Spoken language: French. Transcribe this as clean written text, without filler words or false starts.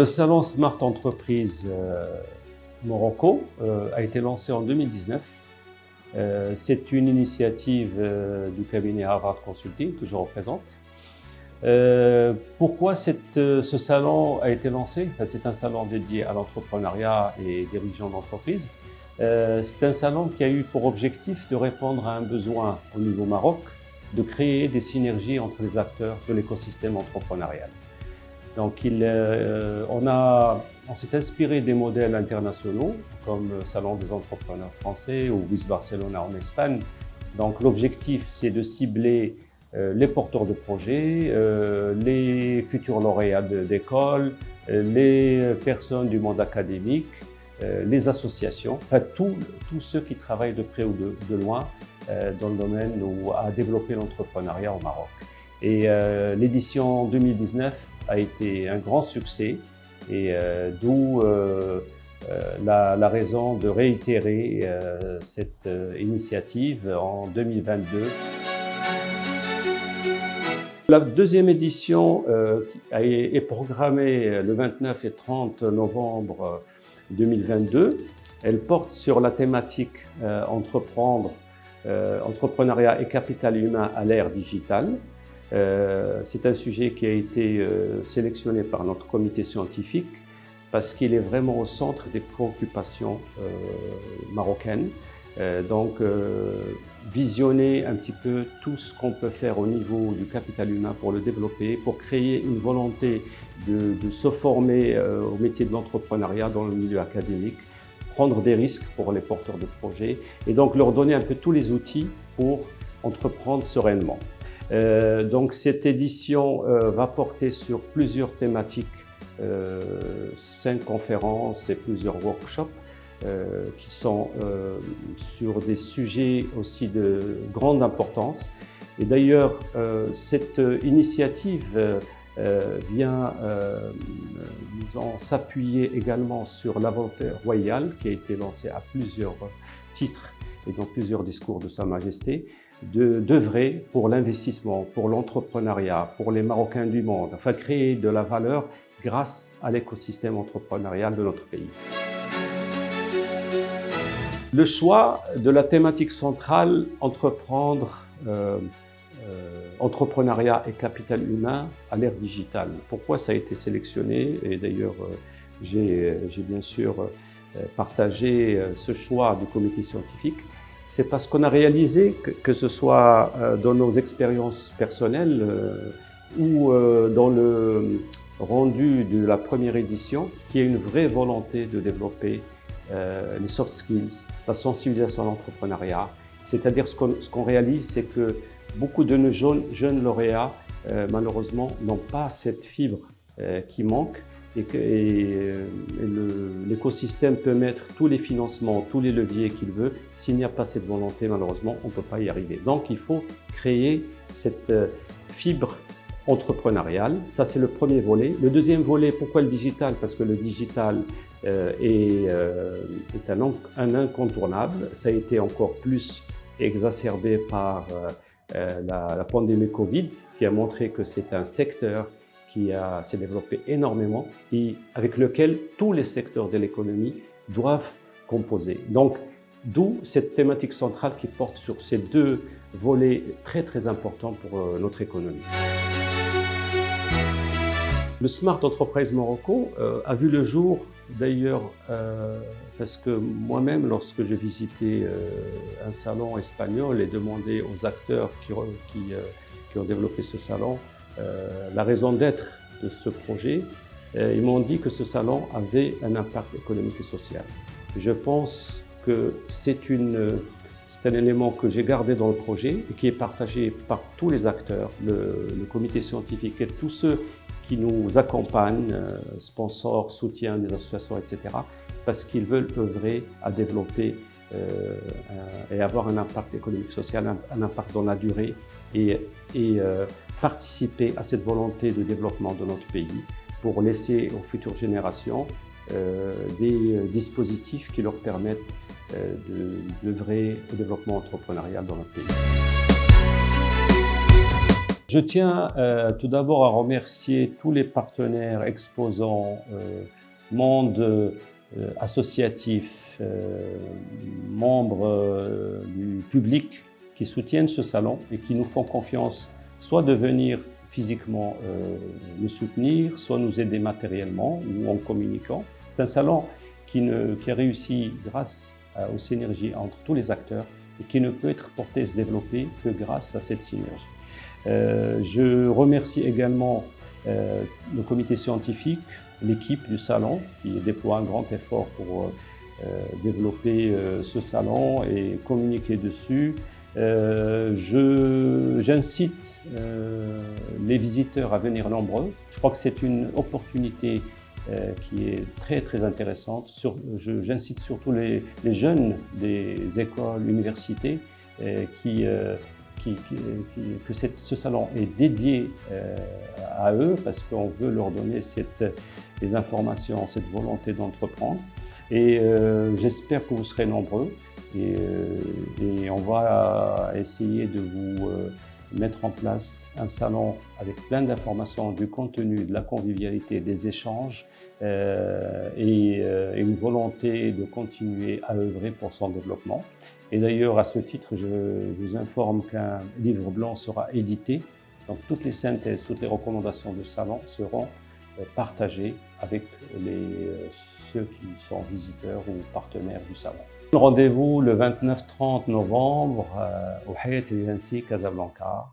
Le salon Smart Entreprise Morocco a été lancé en 2019. C'est une initiative du cabinet Harvard Consulting que je représente. Pourquoi ce salon a été lancé? C'est un salon dédié à l'entrepreneuriat et dirigeants d'entreprise. C'est un salon qui a eu pour objectif de répondre à un besoin au niveau Maroc, de créer des synergies entre les acteurs de l'écosystème entrepreneurial. Donc on s'est inspiré des modèles internationaux comme le Salon des entrepreneurs français ou WIS Barcelona en Espagne. Donc l'objectif, c'est de cibler les porteurs de projets, les futurs lauréats d'école, les personnes du monde académique, les associations, enfin tous ceux qui travaillent de près ou de loin dans le domaine ou à développer l'entrepreneuriat au Maroc. Et l'édition 2019 a été un grand succès et d'où la raison de réitérer cette initiative en 2022. La deuxième édition est programmée le 29 et 30 novembre 2022. Elle porte sur la thématique entrepreneuriat et capital humain à l'ère digitale. C'est un sujet qui a été sélectionné par notre comité scientifique parce qu'il est vraiment au centre des préoccupations marocaines. Visionner un petit peu tout ce qu'on peut faire au niveau du capital humain pour le développer, pour créer une volonté de se former au métier de l'entrepreneuriat dans le milieu académique, prendre des risques pour les porteurs de projets et donc leur donner un peu tous les outils pour entreprendre sereinement. Donc cette édition va porter sur plusieurs thématiques, 5 conférences et plusieurs workshops qui sont sur des sujets aussi de grande importance. Et d'ailleurs, cette initiative vient s'appuyer également sur la volonté royale qui a été lancée à plusieurs titres et dans plusieurs discours de Sa Majesté, d'œuvrer pour l'investissement, pour l'entrepreneuriat, pour les Marocains du monde, enfin créer de la valeur grâce à l'écosystème entrepreneurial de notre pays. Le choix de la thématique centrale, entrepreneuriat et capital humain à l'ère digitale. Pourquoi ça a été sélectionné? Et d'ailleurs, j'ai bien sûr partagé ce choix du comité scientifique. C'est parce qu'on a réalisé que ce soit dans nos expériences personnelles ou dans le rendu de la première édition, qu'il y a une vraie volonté de développer les soft skills, la sensibilisation à l'entrepreneuriat. C'est-à-dire ce qu'on réalise, c'est que beaucoup de nos jeunes lauréats, malheureusement, n'ont pas cette fibre qui manque et l'écosystème peut mettre tous les financements, tous les leviers qu'il veut. S'il n'y a pas cette volonté, malheureusement, on ne peut pas y arriver. Donc, il faut créer cette fibre entrepreneuriale. Ça, c'est le premier volet. Le deuxième volet, pourquoi le digital? Parce que le digital est un incontournable. Ça a été encore plus exacerbé par la pandémie Covid, qui a montré que c'est un secteur qui s'est développé énormément et avec lequel tous les secteurs de l'économie doivent composer. Donc, d'où cette thématique centrale qui porte sur ces deux volets très très importants pour notre économie. Le Smart Entreprise Morocco a vu le jour d'ailleurs parce que moi-même, lorsque je visitais un salon espagnol et demandais aux acteurs qui ont développé ce salon la raison d'être de ce projet, ils m'ont dit que ce salon avait un impact économique et social. Je pense que c'est un élément que j'ai gardé dans le projet et qui est partagé par tous les acteurs, le comité scientifique et tous ceux qui nous accompagnent, sponsors, soutiens des associations, etc., parce qu'ils veulent œuvrer à développer et avoir un impact économique, social, un impact dans la durée et participer à cette volonté de développement de notre pays pour laisser aux futures générations des dispositifs qui leur permettent d'œuvrer au développement entrepreneurial dans notre pays. Je tiens tout d'abord à remercier tous les partenaires, exposants, monde associatif, membres du public qui soutiennent ce salon et qui nous font confiance, soit de venir physiquement nous soutenir, soit nous aider matériellement ou en communiquant. C'est un salon qui a réussi grâce aux synergies entre tous les acteurs et qui ne peut être porté et se développer que grâce à cette synergie. Je remercie également le comité scientifique, l'équipe du salon qui déploie un grand effort pour développer ce salon et communiquer dessus. J'incite les visiteurs à venir nombreux. Je crois que c'est une opportunité qui est très très intéressante. J'incite surtout les jeunes des écoles, universités que ce salon est dédié à eux parce qu'on veut leur donner les informations, cette volonté d'entreprendre. Et j'espère que vous serez nombreux et on va essayer de vous mettre en place un salon avec plein d'informations, du contenu, de la convivialité, des échanges et une volonté de continuer à œuvrer pour son développement. Et d'ailleurs, à ce titre, je vous informe qu'un livre blanc sera édité. Donc toutes les synthèses, toutes les recommandations de salon seront partagées avec ceux qui sont visiteurs ou partenaires du salon. Rendez-vous le 29-30 novembre au Hayat El Yansi, Casablanca.